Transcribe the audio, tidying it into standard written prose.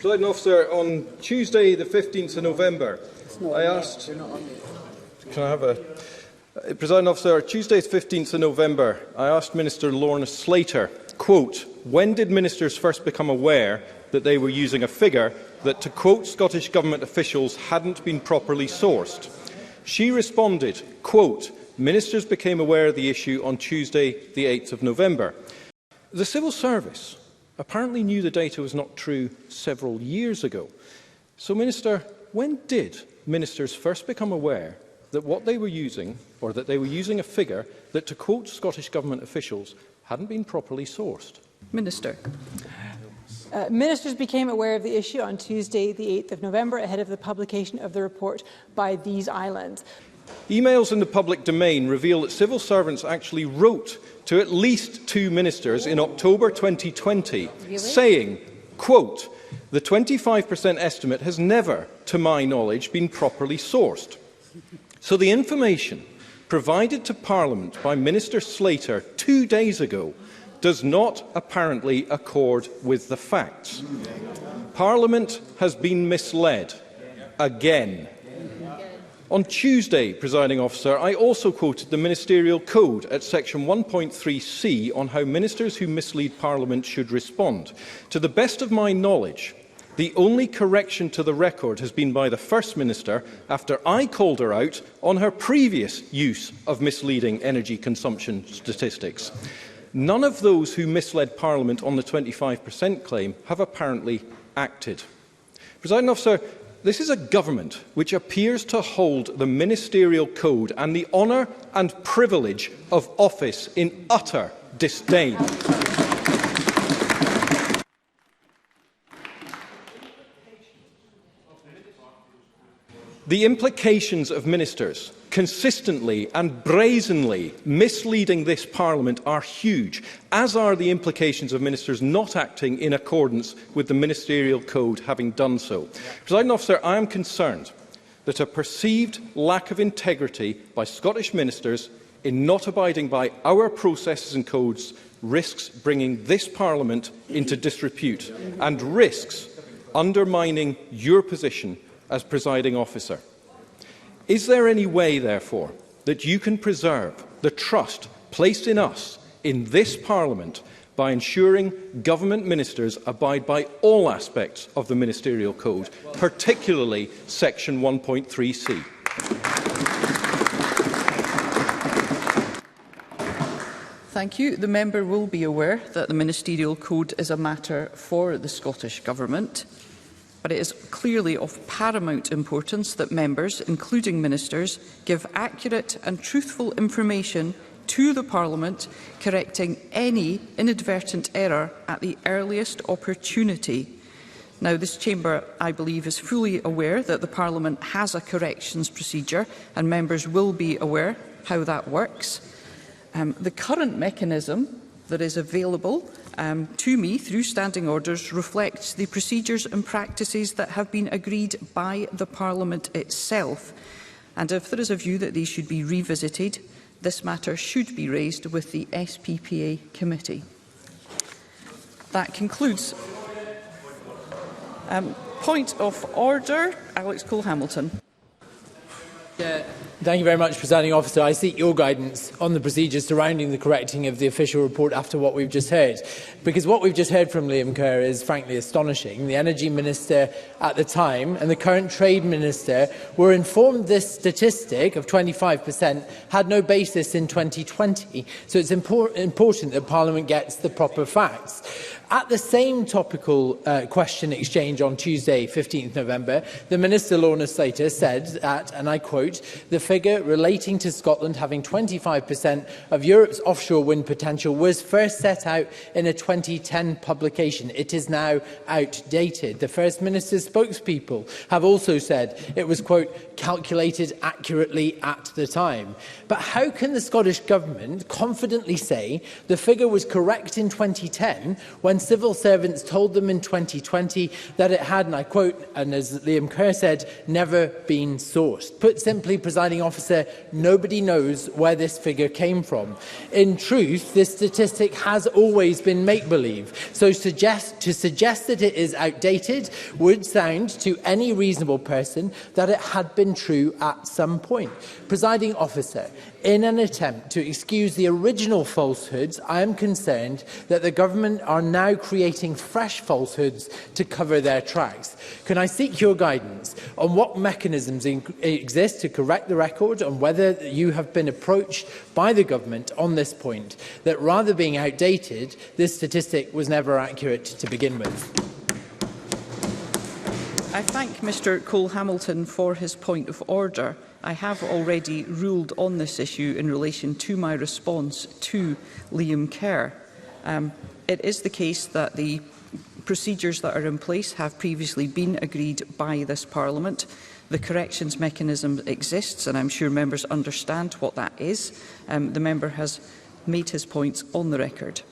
Presiding Officer, on Tuesday the 15th of November, I asked... Can I have a... Presiding Officer, Tuesday the 15th of November, I asked Minister Lorna Slater, quote, when did ministers first become aware that they were using a figure that, to quote Scottish Government officials, hadn't been properly sourced? She responded, quote, ministers became aware of the issue on Tuesday the 8th of November. The Civil Service apparently knew the data was not true several years ago. So, Minister, when did ministers first become aware that what they were using, or that they were using a figure that, to quote Scottish Government officials, hadn't been properly sourced? Minister. Ministers became aware of the issue on Tuesday, the 8th of November, ahead of the publication of the report by these islands. Emails in the public domain reveal that civil servants actually wrote to at least 2 ministers in October 2020, saying, quote, the 25% estimate has never, to my knowledge, been properly sourced. So the information provided to Parliament by Minister Slater 2 days ago does not apparently accord with the facts. Parliament has been misled again. On Tuesday, Presiding Officer, I also quoted the Ministerial Code at section 1.3c on how ministers who mislead Parliament should respond. To the best of my knowledge, the only correction to the record has been by the First Minister after I called her out on her previous use of misleading energy consumption statistics. None of those who misled Parliament on the 25% claim have apparently acted. Presiding Officer, this is a government which appears to hold the Ministerial Code and the honour and privilege of office in utter disdain. The implications of ministers consistently and brazenly misleading this Parliament are huge, as are the implications of ministers not acting in accordance with the Ministerial Code having done so. Presiding Officer, I am concerned that a perceived lack of integrity by Scottish ministers in not abiding by our processes and codes risks bringing this Parliament into disrepute and risks undermining your position as presiding officer. Is there any way, therefore, that you can preserve the trust placed in us in this Parliament by ensuring government ministers abide by all aspects of the Ministerial Code, particularly section 1.3c? Thank you. The member will be aware that the Ministerial Code is a matter for the Scottish Government. But it is clearly of paramount importance that members, including ministers, give accurate and truthful information to the Parliament, correcting any inadvertent error at the earliest opportunity. Now, this chamber, I believe, is fully aware that the Parliament has a corrections procedure, and members will be aware how that works. The current mechanism that is available to me through standing orders reflects the procedures and practices that have been agreed by the Parliament itself. And if there is a view that these should be revisited, this matter should be raised with the SPPA committee. That concludes. Point of order, Alex Cole-Hamilton. Thank you very much, Presiding Officer. I seek your guidance on the procedures surrounding the correcting of the official report after what we've just heard. Because what we've just heard from Liam Kerr is frankly astonishing. The Energy Minister at the time and the current Trade Minister were informed this statistic of 25% had no basis in 2020. So it's important that Parliament gets the proper facts. At the same topical question exchange on Tuesday, 15th November, the Minister Lorna Slater said that, and I quote, the figure relating to Scotland having 25% of Europe's offshore wind potential was first set out in a 2010 publication. It is now outdated. The First Minister's spokespeople have also said it was, quote, calculated accurately at the time. But how can the Scottish Government confidently say the figure was correct in 2010 when civil servants told them in 2020 that it had, and I quote, and as Liam Kerr said, never been sourced? Put simply, Presiding officer, nobody knows where this figure came from. In truth, this statistic has always been make-believe, so to suggest that it is outdated would sound to any reasonable person that it had been true at some point. Presiding officer, in an attempt to excuse the original falsehoods, I am concerned that the government are now creating fresh falsehoods to cover their tracks. Can I seek your guidance on what mechanisms exist to correct the record, and whether you have been approached by the government on this point, that rather being outdated, this statistic was never accurate to begin with? I thank Mr Cole-Hamilton for his point of order. I have already ruled on this issue in relation to my response to Liam Kerr. It is the case that the procedures that are in place have previously been agreed by this Parliament. The corrections mechanism exists, and I'm sure members understand what that is. The member has made his points on the record.